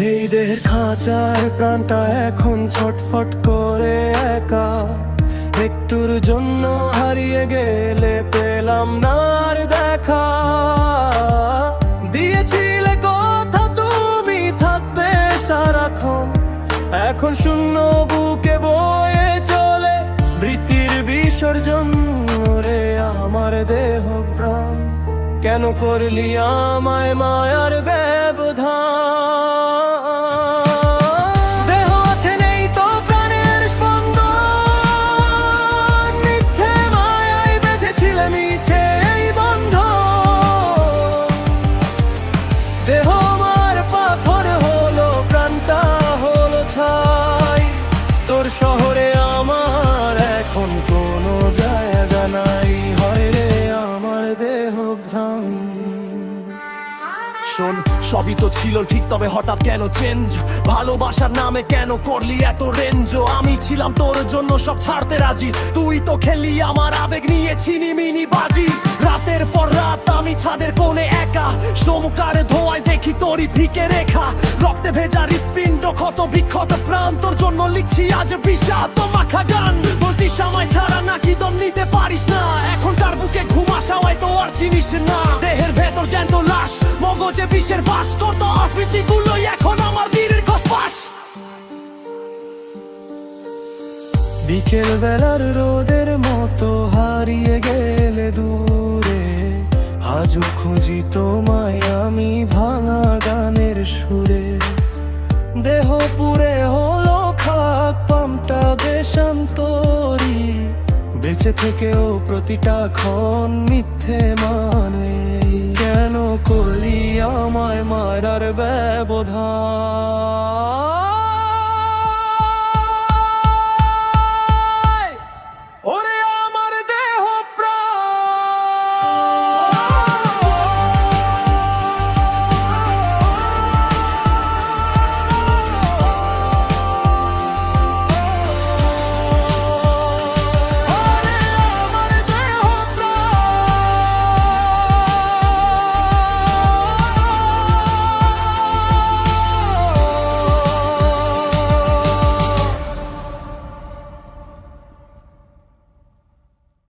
এই দেহের খাঁচার প্রাণটা এখন ছটফট করে একা, একটুর জন্য হারিয়ে গেলে পেলাম না আর দেখা। দিয়েছিলে কথা তুমি থাকবে সারাক্ষণ, এখন শূন্য বুকে বয়ে চলে স্মৃতির বিসর্জন। রে আমার দেহ প্রাণ, কেন করলি আমায় মায়ার ব্যবধান? দেহ আছে নেই তো প্রাণের স্পন্দন, মিথ্যে মায়ায় বেঁধেছিলে মিছে এই বন্ধন। দেহ আমার পাথর হলো, প্রাণটা হলো ছাই, তোর শহরে আমার এখন কোনো জায়গা নাই। হয় রে আমার দেহ ভ্রাম। শোন, সবই তো ছিল ঠিক, তবে হঠাৎ কেন চেঞ্জ? ভালোবাসার নামে কেন করলি এত রেঞ্জ? আমি ছিলাম তোর জন্য সব ছাড়তে রাজি, তুই তো খেলি আমার আবেগ নিয়ে ছিনিমিনি বাজি। রাতের পর রাত আমি ছাদের কোণে একা, সমকার ধোয়ায় দেখি তোরই ফিকে রেখা। রক্তে ভেজা হৃৎপিণ্ড, ক্ষত বিক্ষত প্রাণ, তোর জন্য লিখছি আজ বিষাদ মাখা গান। বলতিস আমায় ছাড়া নাকি দম নিতে পারিস না, এখনকার বুকে ঘুম আসাওয়ায় তো আর চিনিস না। দেহের ভেতর জ্যান্ত লাশ, মগজে বিষের বাস, তোর তো স্মৃতিগুলোই এখন আমার বীরের খসপাস। বিকেল বেলার রোদের মতো হারিয়ে গেলে দূরে, আজও খুঁজি তোমায় আমি ভাঙা গানের সুরে। দেহ পুরে হলো খাক, পামটা দেশান্তরি, বেঁচে থেকেও প্রতিটা ক্ষণ মিথ্যে মানে। কেন করলি আমায় মারার ব্যবধান?